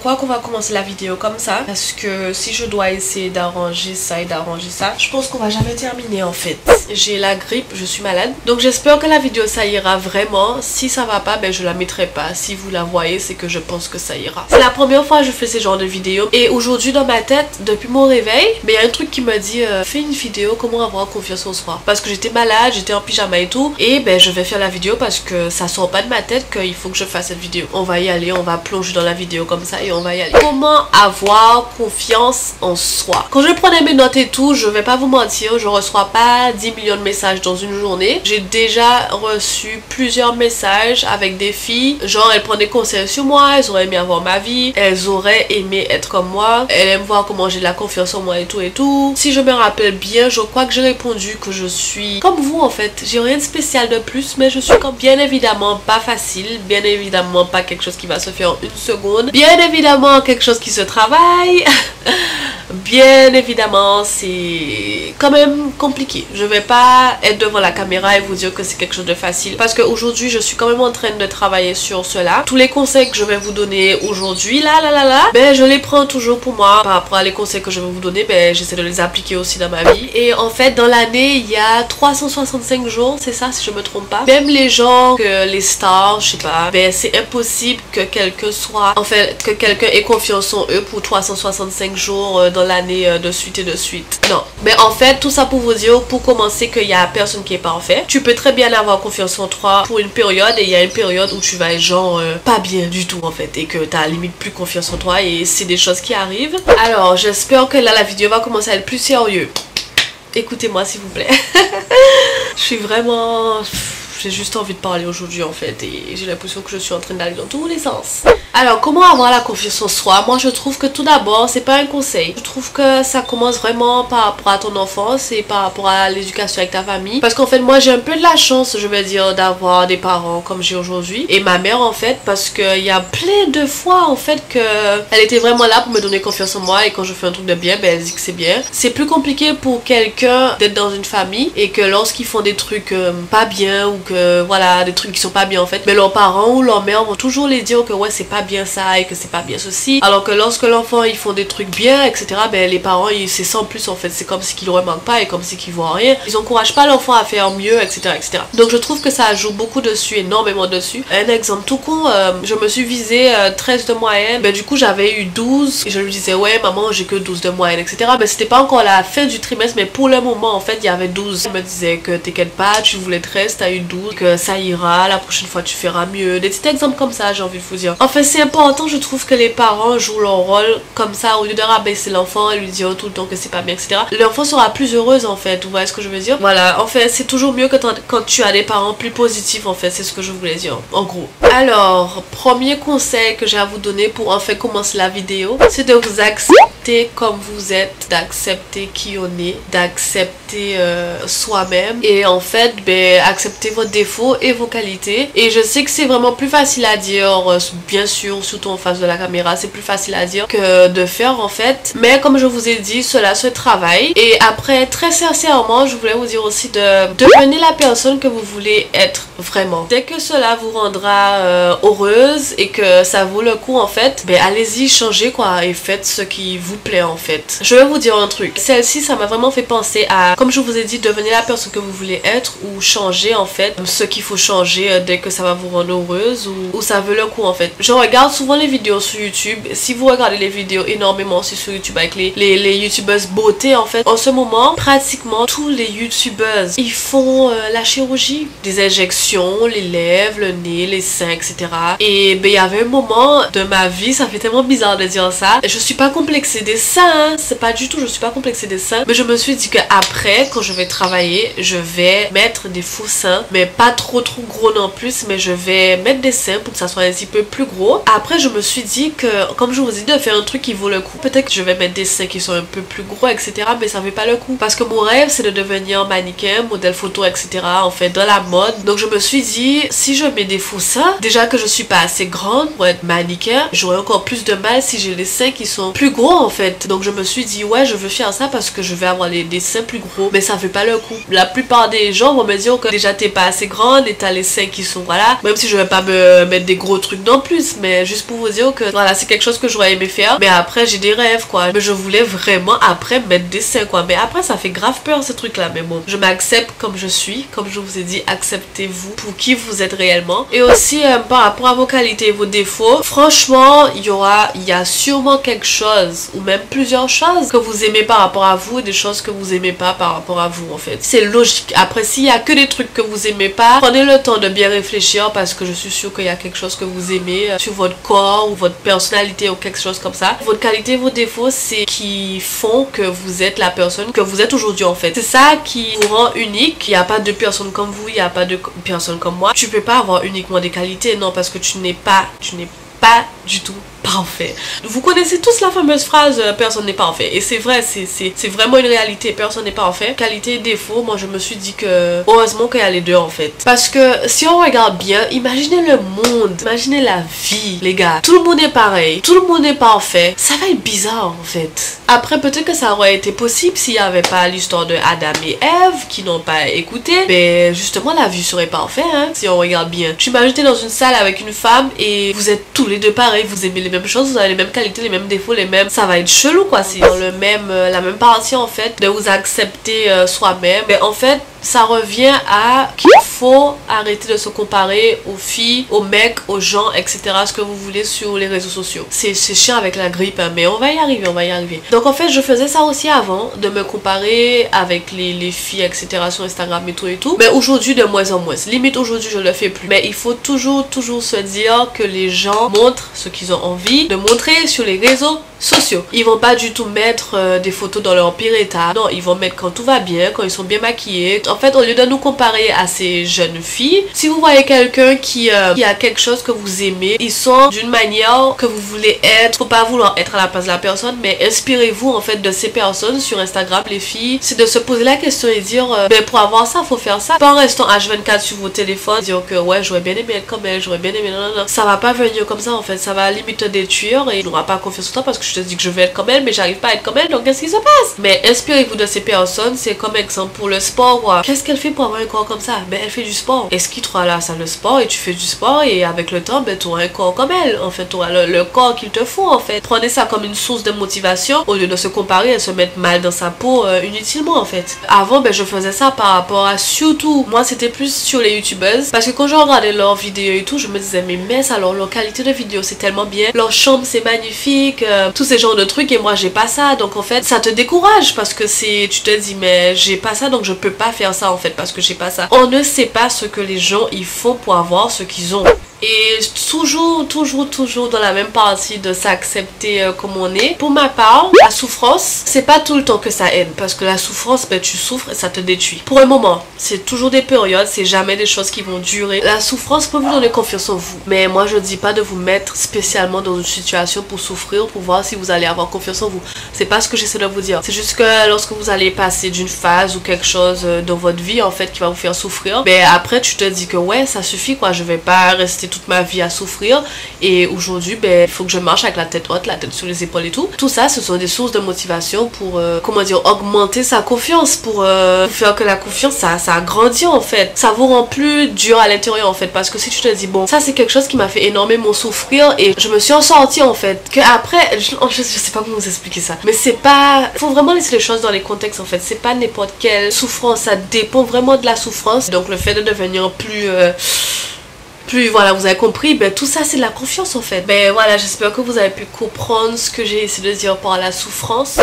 crois qu'on va commencer la vidéo comme ça parce que si je dois essayer d'arranger ça et d'arranger ça, je pense qu'on va jamais terminer en fait. J'ai la grippe, je suis malade. Donc j'espère que la vidéo ça ira vraiment. Si ça va pas, ben je la mettrai pas. Si vous la voyez, c'est que je pense que ça ira. C'est la première fois que je fais ce genre de vidéo. Et aujourd'hui dans ma tête, depuis mon réveil, mais il y a un truc qui me dit fais une vidéo comment avoir confiance en soi. Parce que j'étais malade, j'étais en pyjama et tout. Et ben je vais faire la vidéo parce que ça sort pas de ma tête qu'il faut que je fasse cette vidéo. On va y aller, on va plonger dans la vidéo comme ça et on va y aller. Comment avoir confiance en soi. Quand je prenais mes notes et tout, je vais pas vous mentir, je reçois pas 10 millions de messages dans une journée. J'ai déjà reçu plusieurs messages avec des filles, genre elles prenaient conseil sur moi, elles auraient aimé avoir ma vie, elles auraient aimé être comme moi, elles aiment voir comment j'ai de la confiance en moi et tout et tout. Si je me rappelle bien, je crois que j'ai répondu que je suis comme vous en fait. J'ai rien de spécial de plus, mais je suis comme bien évidemment pas facile, bien évidemment pas quelque chose qui va se faire en une seconde, bien évidemment quelque chose qui se travaille. Bien évidemment, c'est quand même compliqué. Je vais pas être devant la caméra et vous dire que c'est quelque chose de facile parce qu'aujourd'hui, je suis quand même en train de travailler sur cela. Tous les conseils que je vais vous donner aujourd'hui, ben je les prends toujours pour moi. Par rapport à les conseils que je vais vous donner, ben j'essaie de les appliquer aussi dans ma vie. Et en fait, dans l'année, il y a 365 jours, c'est ça si je me trompe pas. Même les gens, que les stars, je sais pas, ben c'est impossible que quelqu'un soit, en fait, que quelqu'un ait confiance en eux pour 365 jours dans l'année de suite et de suite. Non. Mais en fait, tout ça pour vous dire, pour commencer, qu'il y a personne qui est parfait. Tu peux très bien avoir confiance en toi pour une période et il y a une période où tu vas être genre pas bien du tout en fait et que t'as limite plus confiance en toi et c'est des choses qui arrivent. Alors, j'espère que là, la vidéo va commencer à être plus sérieuse. Écoutez-moi s'il vous plaît. Je suis vraiment... J'ai juste envie de parler aujourd'hui en fait et j'ai l'impression que je suis en train d'aller dans tous les sens. Alors comment avoir la confiance en soi? Moi je trouve que tout d'abord c'est pas un conseil. Je trouve que ça commence vraiment par rapport à ton enfance et par rapport à l'éducation avec ta famille. Parce qu'en fait moi j'ai un peu de la chance je vais dire d'avoir des parents comme j'ai aujourd'hui. Et ma mère en fait parce qu'il y a plein de fois en fait que elle était vraiment là pour me donner confiance en moi et quand je fais un truc de bien ben elle dit que c'est bien. C'est plus compliqué pour quelqu'un d'être dans une famille et que lorsqu'ils font des trucs pas bien ou que voilà des trucs qui sont pas bien en fait mais leurs parents ou leur mère vont toujours les dire que ouais c'est pas bien ça et que c'est pas bien ceci alors que lorsque l'enfant ils font des trucs bien etc ben les parents ils c'est sans plus en fait c'est comme si qu'ils le remarquent pas et comme si qu'ils voient rien ils encouragent pas l'enfant à faire mieux etc donc je trouve que ça joue beaucoup dessus énormément dessus. Un exemple tout con je me suis visé 13 de moyenne ben du coup j'avais eu 12 et je lui disais ouais maman j'ai que 12 de moyenne etc ben c'était pas encore la fin du trimestre mais pour le moment en fait il y avait 12. Elle me disait que t'inquiète pas tu voulais 13 t'as eu 12 que ça ira, la prochaine fois tu feras mieux. Des petits exemples comme ça, j'ai envie de vous dire. En fait, c'est important, je trouve, que les parents jouent leur rôle comme ça, au lieu de rabaisser l'enfant et lui dire tout le temps que c'est pas bien, etc. L'enfant sera plus heureuse en fait, vous voyez ce que je veux dire? Voilà, en fait, c'est toujours mieux que quand tu as des parents plus positifs en fait, c'est ce que je voulais dire, en gros. Alors, premier conseil que j'ai à vous donner pour en fait commencer la vidéo, c'est de vous accepter comme vous êtes, d'accepter qui on est, d'accepter soi-même et en fait, ben, accepter vos défauts et vos qualités. Et je sais que c'est vraiment plus facile à dire, bien sûr, surtout en face de la caméra, c'est plus facile à dire que de faire en fait. Mais comme je vous ai dit, cela se travaille. Et après, très sincèrement, je voulais vous dire aussi de devenir la personne que vous voulez être vraiment. Dès que cela vous rendra heureuse et que ça vaut le coup en fait, ben allez-y, changez quoi et faites ce qui vous plaît en fait. Je vais vous dire un truc. Celle-ci, ça m'a vraiment fait penser à, comme je vous ai dit, devenir la personne que vous voulez être ou changer en fait ce qu'il faut changer dès que ça va vous rendre heureuse ou ça veut le coup en fait. Je regarde souvent les vidéos sur YouTube. Si vous regardez les vidéos énormément aussi sur YouTube avec les youtubeuses beauté en fait, en ce moment pratiquement tous les youtubeuses ils font la chirurgie, des injections, les lèvres, le nez, les seins etc. Et ben il y avait un moment de ma vie, ça fait tellement bizarre de dire ça, je suis pas complexée des seins, hein. C'est pas du tout, je suis pas complexée des seins, mais je me suis dit que après quand je vais travailler je vais mettre des faux seins mais pas trop gros non plus, mais je vais mettre des seins pour que ça soit un petit peu plus gros. Après je me suis dit que comme je vous ai dit de faire un truc qui vaut le coup, peut-être que je vais mettre des seins qui sont un peu plus gros etc mais ça fait pas le coup parce que mon rêve c'est de devenir mannequin, modèle photo etc en fait dans la mode. Donc je me suis dit si je mets des faux seins, déjà que je suis pas assez grande pour être mannequin, j'aurai encore plus de mal si j'ai les seins qui sont plus gros en fait. Donc je me suis dit ouais, je veux faire ça parce que je vais avoir des seins plus gros, mais ça fait pas le coup. La plupart des gens vont me dire que déjà t'es pas assez grande et t'as les seins qui sont voilà, même si je vais pas me mettre des gros trucs non plus, mais juste pour vous dire que voilà, c'est quelque chose que j'aurais aimé faire, mais après j'ai des rêves quoi, mais je voulais vraiment après mettre des seins quoi, mais après ça fait grave peur ce truc là, mais bon, je m'accepte comme je suis, comme je vous ai dit, acceptez-vous pour qui vous êtes réellement. Et aussi par rapport à vos qualités et vos défauts, franchement il y a sûrement quelque chose ou même plusieurs choses que vous aimez par rapport à vous et des choses que vous aimez pas par rapport à vous en fait, c'est logique. Après s'il y a que des trucs que vous aimez pas, prenez le temps de bien réfléchir parce que je suis sûre qu'il y a quelque chose que vous aimez sur votre corps ou votre personnalité ou quelque chose comme ça. Votre qualité, vos défauts, c'est qui font que vous êtes la personne que vous êtes aujourd'hui en fait. C'est ça qui vous rend unique. Il n'y a pas de personne comme vous, il n'y a pas de personne comme moi. Tu peux pas avoir uniquement des qualités, non, parce que tu n'es pas du tout parfait. Vous connaissez tous la fameuse phrase personne n'est parfait, et c'est vrai, c'est vraiment une réalité, personne n'est parfait. Qualité et défaut, moi je me suis dit que heureusement qu'il y a les deux en fait, parce que si on regarde bien, imaginez le monde, imaginez la vie les gars, tout le monde est pareil, tout le monde est parfait, ça va être bizarre en fait. Après peut-être que ça aurait été possible s'il n'y avait pas l'histoire de Adam et Ève qui n'ont pas écouté, mais justement la vie serait parfaite hein, si on regarde bien. Tu imagines t'es dans une salle avec une femme et vous êtes tous les deux pareils, vous aimez les mêmes choses, vous avez les mêmes qualités, les mêmes défauts, les mêmes, ça va être chelou quoi. C'est dans la même partie en fait de vous accepter soi-même, mais en fait ça revient à qu'il faut arrêter de se comparer aux filles, aux mecs, aux gens, etc. Ce que vous voulez sur les réseaux sociaux. C'est chiant avec la grippe, hein, mais on va y arriver, on va y arriver. Donc en fait, je faisais ça aussi avant, de me comparer avec les filles, etc. sur Instagram et tout. Mais aujourd'hui, de moins en moins. Limite, aujourd'hui, je le fais plus. Mais il faut toujours se dire que les gens montrent ce qu'ils ont envie de montrer sur les réseaux sociaux. Ils vont pas du tout mettre des photos dans leur pire état. Non, ils vont mettre quand tout va bien, quand ils sont bien maquillés. En fait, au lieu de nous comparer à ces jeunes filles, si vous voyez quelqu'un qui a quelque chose que vous aimez, ils sont d'une manière que vous voulez être. Faut pas vouloir être à la place de la personne, mais inspirez-vous en fait de ces personnes sur Instagram. Les filles, c'est de se poser la question et dire ben pour avoir ça, faut faire ça. Pas en restant H24 sur vos téléphones, dire que ouais, j'aurais bien aimé être comme elle, j'aurais bien aimé non. Ça va pas venir comme ça en fait, ça va limite te détruire et tu n'auras pas confiance en toi parce que je te dis que je vais être comme elle, mais j'arrive pas à être comme elle, donc qu'est-ce qui se passe? Mais inspirez-vous de ces personnes. C'est comme exemple pour le sport. Qu'est-ce qu'elle fait pour avoir un corps comme ça? Ben elle fait du sport. Est-ce qu'il te à la salle de sport et tu fais du sport et avec le temps ben tu auras un corps comme elle. En fait tu auras le corps qu'il te faut en fait. Prenez ça comme une source de motivation au lieu de se comparer et se mettre mal dans sa peau inutilement en fait. Avant ben je faisais ça par rapport à surtout, moi c'était plus sur les youtubeuses parce que quand je regardais leurs vidéos et tout, je me disais mais mince, alors leur qualité de vidéo c'est tellement bien, leur chambre c'est magnifique, tous ces genres de trucs, et moi j'ai pas ça. Donc en fait ça te décourage parce que tu te dis mais j'ai pas ça donc je peux pas faire ça en fait parce que j'ai pas ça. On ne sait pas ce que les gens ils font pour avoir ce qu'ils ont. Et toujours dans la même partie de s'accepter comme on est. Pour ma part, la souffrance, c'est pas tout le temps que ça aide. Parce que la souffrance, ben, tu souffres et ça te détruit. Pour un moment, c'est toujours des périodes, c'est jamais des choses qui vont durer. La souffrance peut vous donner confiance en vous. Mais moi, je dis pas de vous mettre spécialement dans une situation pour souffrir, pour voir si vous allez avoir confiance en vous. C'est pas ce que j'essaie de vous dire. C'est juste que lorsque vous allez passer d'une phase ou quelque chose dans votre vie, en fait, qui va vous faire souffrir, ben après, tu te dis que ouais, ça suffit quoi, je vais pas rester toute ma vie à souffrir et aujourd'hui ben il faut que je marche avec la tête haute, la tête sur les épaules et tout ça, ce sont des sources de motivation pour comment dire, augmenter sa confiance, pour faire que la confiance ça grandit en fait, ça vous rend plus dur à l'intérieur en fait, parce que si tu te dis bon ça c'est quelque chose qui m'a fait énormément souffrir et je me suis en sortie en fait, que après je sais pas comment vous expliquer ça, mais c'est pas, faut vraiment laisser les choses dans les contextes en fait, c'est pas n'importe quelle souffrance, ça dépend vraiment de la souffrance. Donc le fait de devenir plus voilà, vous avez compris, ben tout ça c'est de la confiance en fait. Ben voilà, j'espère que vous avez pu comprendre ce que j'ai essayé de dire par la souffrance.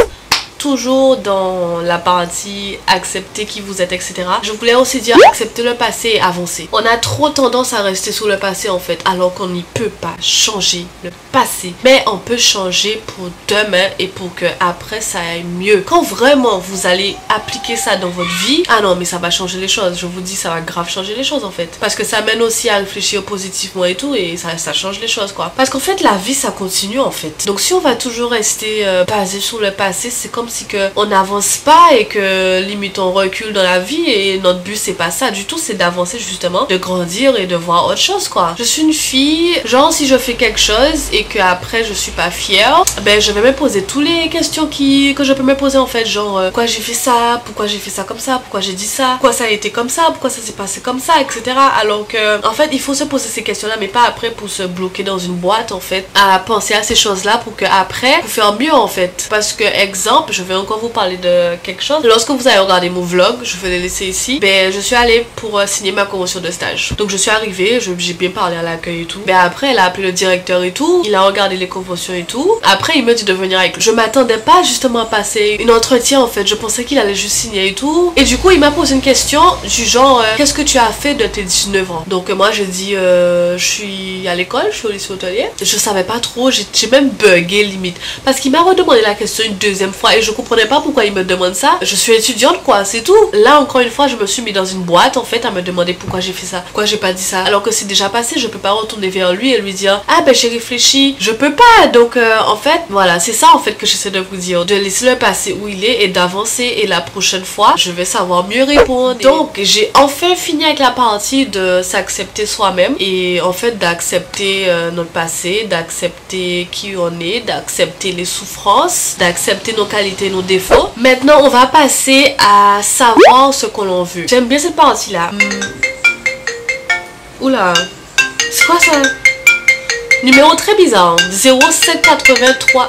Toujours dans la partie accepter qui vous êtes, etc. Je voulais aussi dire accepter le passé et avancer. On a trop tendance à rester sous le passé en fait, alors qu'on n'y peut pas changer le passé, mais on peut changer pour demain et pour que après ça aille mieux. Quand vraiment vous allez appliquer ça dans votre vie, ah non mais ça va changer les choses, je vous dis ça va grave changer les choses en fait, parce que ça mène aussi à réfléchir positivement et tout, et ça change les choses quoi, parce qu'en fait la vie ça continue en fait. Donc si on va toujours rester basé sur le passé, c'est comme si que on n'avance pas et que limite on recule dans la vie, et notre but c'est pas ça du tout, c'est d'avancer justement, de grandir et de voir autre chose quoi. Je suis une fille, genre si je fais quelque chose et que après je suis pas fière, ben je vais me poser toutes les questions que je peux me poser en fait, genre pourquoi j'ai fait ça, pourquoi j'ai fait ça comme ça, pourquoi j'ai dit ça, pourquoi ça a été comme ça, pourquoi ça s'est passé comme ça, etc. Alors que en fait il faut se poser ces questions là, mais pas après pour se bloquer dans une boîte en fait, à penser à ces choses là pour que après vous faire mieux en fait. Parce que exemple, je vais encore vous parler de quelque chose. Lorsque vous avez regardé mon vlog, je vais le laisser ici, ben je suis allée pour signer ma convention de stage. Donc je suis arrivée, j'ai bien parlé à l'accueil et tout. Ben après elle a appelé le directeur et tout, il a regardé les conventions et tout. Après il me dit de venir avec lui. Je m'attendais pas justement à passer une entretien en fait, je pensais qu'il allait juste signer et tout. Et du coup il m'a posé une question du genre qu'est-ce que tu as fait de tes 19 ans? Donc moi j'ai dit je suis à l'école, je suis au lycée hôtelier. Je savais pas trop, j'ai même bugué limite. Parce qu'il m'a redemandé la question une deuxième fois et je comprenais pas pourquoi il me demande ça. Je suis étudiante quoi, c'est tout. Là encore une fois je me suis mis dans une boîte en fait à me demander pourquoi j'ai fait ça, pourquoi j'ai pas dit ça. Alors que c'est déjà passé, je peux pas retourner vers lui et lui dire ah ben j'ai réfléchi, je peux pas. Donc en fait voilà, c'est ça en fait que j'essaie de vous dire, de laisser le passé où il est et d'avancer, et la prochaine fois je vais savoir mieux répondre. Donc j'ai enfin fini avec la partie de s'accepter soi-même et en fait d'accepter notre passé, d'accepter qui on est, d'accepter les souffrances, d'accepter nos qualités, nos défauts. Maintenant on va passer à savoir ce que l'on veut. J'aime bien cette partie là. Oula, c'est quoi ça? Numéro très bizarre, 0783.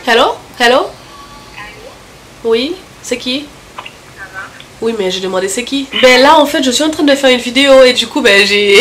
Hello? Hello? Oui, c'est qui? Oui, mais j'ai demandé c'est qui. Ben là, en fait, je suis en train de faire une vidéo et du coup, ben j'ai...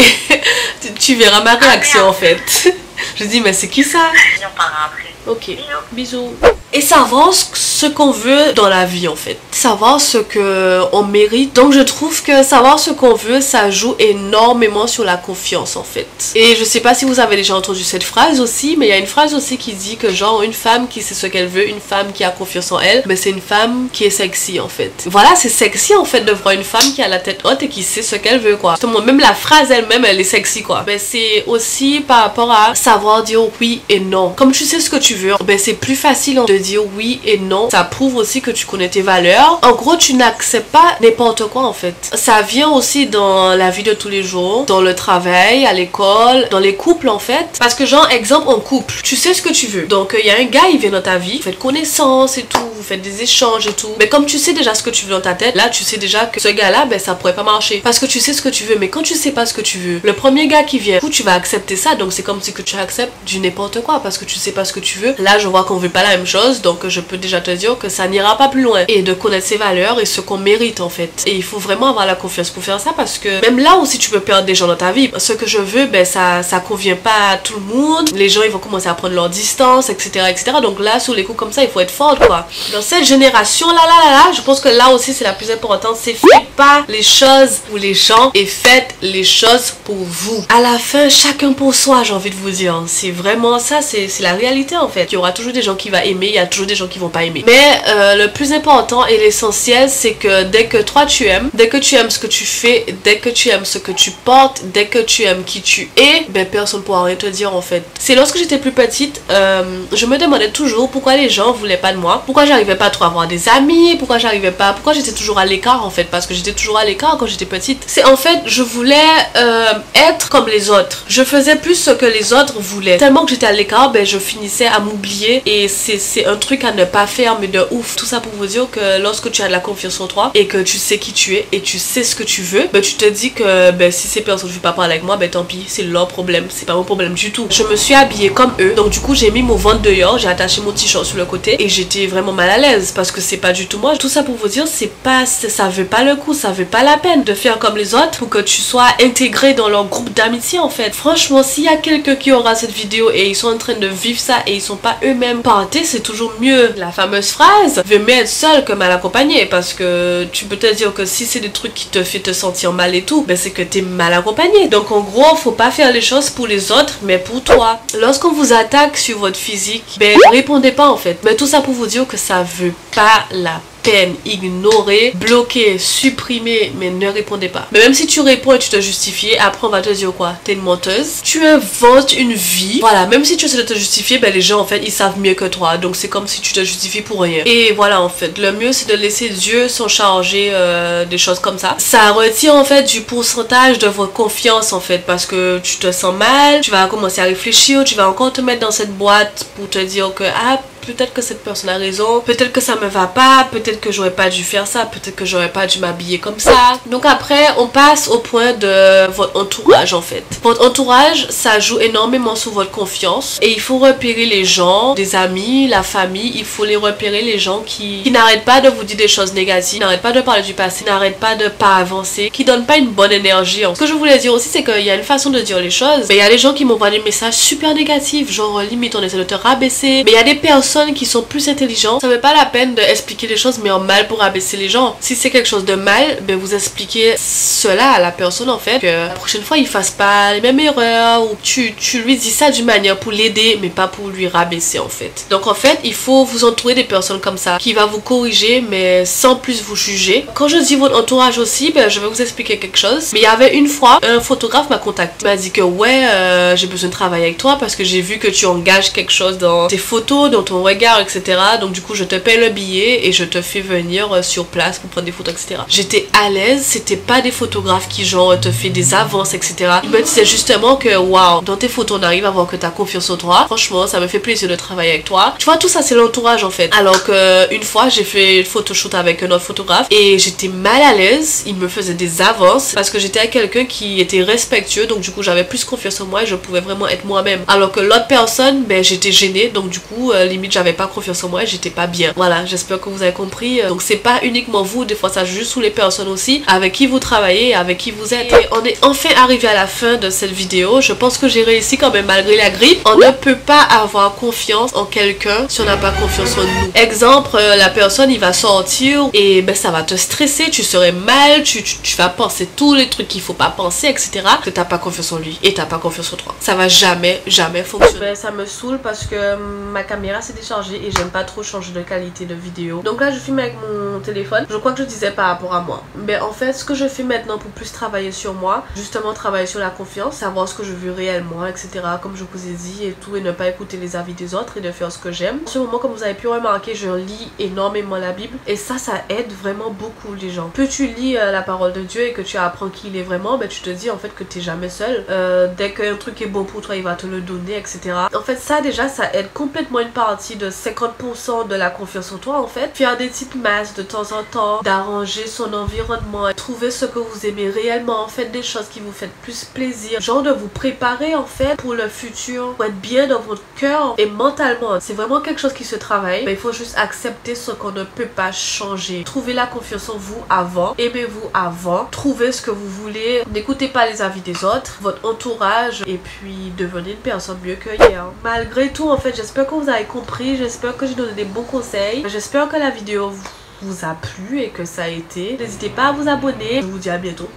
tu verras ma réaction en fait. Je dis, mais c'est qui ça? On parlera après. Ok, bisous. Et savoir ce qu'on veut dans la vie en fait. Savoir ce qu'on mérite. Donc je trouve que savoir ce qu'on veut, ça joue énormément sur la confiance en fait. Et je sais pas si vous avez déjà entendu cette phrase aussi, mais il y a une phrase aussi qui dit que genre une femme qui sait ce qu'elle veut, une femme qui a confiance en elle, mais c'est une femme qui est sexy en fait. Voilà, c'est sexy en fait de voir une femme qui a la tête haute et qui sait ce qu'elle veut quoi. Justement, même la phrase elle-même, elle est sexy quoi. Mais c'est aussi par rapport à savoir dire oui et non. Comme tu sais ce que tu veux, ben c'est plus facile de dire oui et non. Ça prouve aussi que tu connais tes valeurs. En gros, tu n'acceptes pas n'importe quoi en fait. Ça vient aussi dans la vie de tous les jours, dans le travail, à l'école, dans les couples en fait. Parce que genre, exemple en couple, tu sais ce que tu veux. Donc il y a un gars, il vient dans ta vie, vous faites connaissance et tout, vous faites des échanges et tout. Mais comme tu sais déjà ce que tu veux dans ta tête, là tu sais déjà que ce gars-là, ben ça pourrait pas marcher. Parce que tu sais ce que tu veux. Mais quand tu sais pas ce que tu veux, le premier gars qui vient, tu vas accepter ça. Donc c'est comme si que tu acceptes du n'importe quoi parce que tu sais pas ce que tu veux. Là je vois qu'on veut pas la même chose, donc je peux déjà te dire que ça n'ira pas plus loin. Et de connaître ses valeurs et ce qu'on mérite en fait. Et il faut vraiment avoir la confiance pour faire ça, parce que même là aussi tu peux perdre des gens dans ta vie. Ce que je veux, ben ça convient pas à tout le monde. Les gens ils vont commencer à prendre leur distance, etc. etc. Donc là sur les coups comme ça il faut être forte quoi. Dans cette génération là, je pense que là aussi c'est la plus importante, c'est faites pas les choses pour les gens et faites les choses pour vous. À la fin, chacun pour soi, j'ai envie de vous dire. C'est vraiment ça, c'est la réalité en fait. Il y aura toujours des gens qui vont aimer, il y a toujours des gens qui vont pas aimer. Mais le plus important et l'essentiel, c'est que dès que toi tu aimes, dès que tu aimes ce que tu fais, dès que tu aimes ce que tu portes, dès que tu aimes qui tu es, ben personne pourra rien te dire en fait. C'est lorsque j'étais plus petite, je me demandais toujours pourquoi les gens voulaient pas de moi, pourquoi j'arrivais pas trop à avoir des amis, pourquoi j'étais toujours à l'écart en fait, parce que j'étais toujours à l'écart quand j'étais petite. C'est en fait, je voulais être comme les autres. Je faisais plus ce que les autres voulaient. Tellement que j'étais à l'écart, ben je finissais à m'oublier, et c'est un truc à ne pas faire, mais de ouf. Tout ça pour vous dire que lorsque tu as de la confiance en toi et que tu sais qui tu es et tu sais ce que tu veux, ben tu te dis que ben si ces personnes ne veulent pas parler avec moi, ben tant pis, c'est leur problème, c'est pas mon problème du tout. Je me suis habillée comme eux, donc du coup j'ai mis mon ventre dehors, j'ai attaché mon t-shirt sur le côté et j'étais vraiment mal à l'aise parce que c'est pas du tout moi. Tout ça pour vous dire, ça veut pas le coup, ça veut pas la peine de faire comme les autres pour que tu sois intégré dans leur groupe d'amitié en fait. Franchement, s'il y a quelqu'un qui aura cette vidéo et ils sont en train de vivre ça et ils sont pas eux-mêmes partés, c'est toujours mieux. La fameuse phrase, vaut mieux être seul que mal accompagné, parce que tu peux te dire que si c'est des trucs qui te fait te sentir mal et tout, ben c'est que t'es mal accompagné. Donc en gros, faut pas faire les choses pour les autres, mais pour toi. Lorsqu'on vous attaque sur votre physique, ben répondez pas en fait. Mais tout ça pour vous dire que ça veut pas la peine, ignorer, bloquer, supprimer, mais ne répondez pas. Mais même si tu réponds et tu te justifies, après on va te dire quoi? T'es une menteuse. Tu inventes une vie. Voilà, même si tu essaies de te justifier, ben les gens en fait ils savent mieux que toi. Donc c'est comme si tu te justifies pour rien. Et voilà en fait, le mieux c'est de laisser Dieu s'en charger des choses comme ça. Ça retire en fait du pourcentage de votre confiance en fait, parce que tu te sens mal, tu vas commencer à réfléchir, tu vas encore te mettre dans cette boîte pour te dire que ah, peut-être que cette personne a raison, peut-être que ça me va pas, peut-être que j'aurais pas dû faire ça, peut-être que j'aurais pas dû m'habiller comme ça. Donc après, on passe au point de votre entourage en fait. Votre entourage, ça joue énormément sur votre confiance et il faut repérer les gens, des amis, la famille, il faut les repérer, les gens qui n'arrêtent pas de vous dire des choses négatives, n'arrêtent pas de parler du passé, n'arrêtent pas de pas avancer, qui donnent pas une bonne énergie. Ce que je voulais dire aussi, c'est qu'il y a une façon de dire les choses, mais il y a des gens qui m'envoient des messages super négatifs, genre limite on essaie de te rabaisser, mais il y a des personnes qui sont plus intelligentes, ça veut pas la peine d'expliquer les choses mais en mal pour abaisser les gens. Si c'est quelque chose de mal, ben vous expliquez cela à la personne en fait, que la prochaine fois il fasse pas les mêmes erreurs, ou tu lui dis ça d'une manière pour l'aider mais pas pour lui rabaisser en fait. Donc en fait il faut vous entourer des personnes comme ça qui va vous corriger mais sans plus vous juger. Quand je dis votre entourage aussi, ben je vais vous expliquer quelque chose. Mais il y avait une fois un photographe m'a contacté, m'a dit que ouais j'ai besoin de travailler avec toi parce que j'ai vu que tu engages quelque chose dans tes photos, dans ton regard, etc. Donc du coup je te paye le billet et je te fais venir sur place pour prendre des photos, etc. J'étais à l'aise, c'était pas des photographes qui genre te fait des avances, etc. Il me disait justement que waouh, dans tes photos on arrive à voir que t'as confiance en toi, franchement ça me fait plaisir de travailler avec toi. Tu vois, tout ça c'est l'entourage en fait. Alors que une fois j'ai fait une photoshoot avec un autre photographe et j'étais mal à l'aise, il me faisait des avances parce que j'étais avec quelqu'un qui était respectueux, donc du coup j'avais plus confiance en moi et je pouvais vraiment être moi-même. Alors que l'autre personne, ben j'étais gênée, donc du coup limite j'avais pas confiance en moi et j'étais pas bien. Voilà, j'espère que vous avez compris. Donc c'est pas uniquement vous, des fois ça joue sur les personnes aussi avec qui vous travaillez et avec qui vous êtes. Et on est enfin arrivé à la fin de cette vidéo. Je pense que j'ai réussi quand même malgré la grippe. On ne peut pas avoir confiance en quelqu'un si on n'a pas confiance en nous. Exemple, la personne il va sortir et ben ça va te stresser, tu serais mal, tu vas penser tous les trucs qu'il faut pas penser, etc. Que t'as pas confiance en lui et t'as pas confiance en toi. Ça va jamais fonctionner. Ben, ça me saoule parce que ma caméra s'est déchargée et j'aime pas trop changer de qualité de vidéo. Donc là je filme avec mon téléphone. Je crois que je disais par rapport à moi. Mais en fait ce que je fais maintenant pour plus travailler sur moi, justement travailler sur la confiance, savoir ce que je veux réellement, etc. Comme je vous ai dit et tout, et ne pas écouter les avis des autres et de faire ce que j'aime. En ce moment, comme vous avez pu remarquer, je lis énormément la Bible et ça aide vraiment beaucoup les gens. Plus tu lis la parole de Dieu et que tu apprends qui il est vraiment, ben tu te dis en fait que t'es jamais seul. Dès qu'un truc est bon pour toi, il va te le donner, etc. En fait ça déjà ça aide complètement une partie de 50% de la confiance en toi en fait. Faire des petites masses de temps en temps, d'arranger son environnement, trouver ce que vous aimez réellement, faites des choses qui vous font plus plaisir, genre de vous préparer en fait pour le futur, pour être bien dans votre cœur et mentalement. C'est vraiment quelque chose qui se travaille, mais il faut juste accepter ce qu'on ne peut pas changer. Trouvez la confiance en vous avant, aimez-vous avant, trouvez ce que vous voulez, n'écoutez pas les avis des autres, votre entourage, et puis devenez une personne mieux que hier. Malgré tout en fait, j'espère que vous avez compris, j'espère que j'ai donné des bons conseils, j'espère que la vidéo vous a plu et que ça a été. N'hésitez pas à vous abonner, je vous dis à bientôt.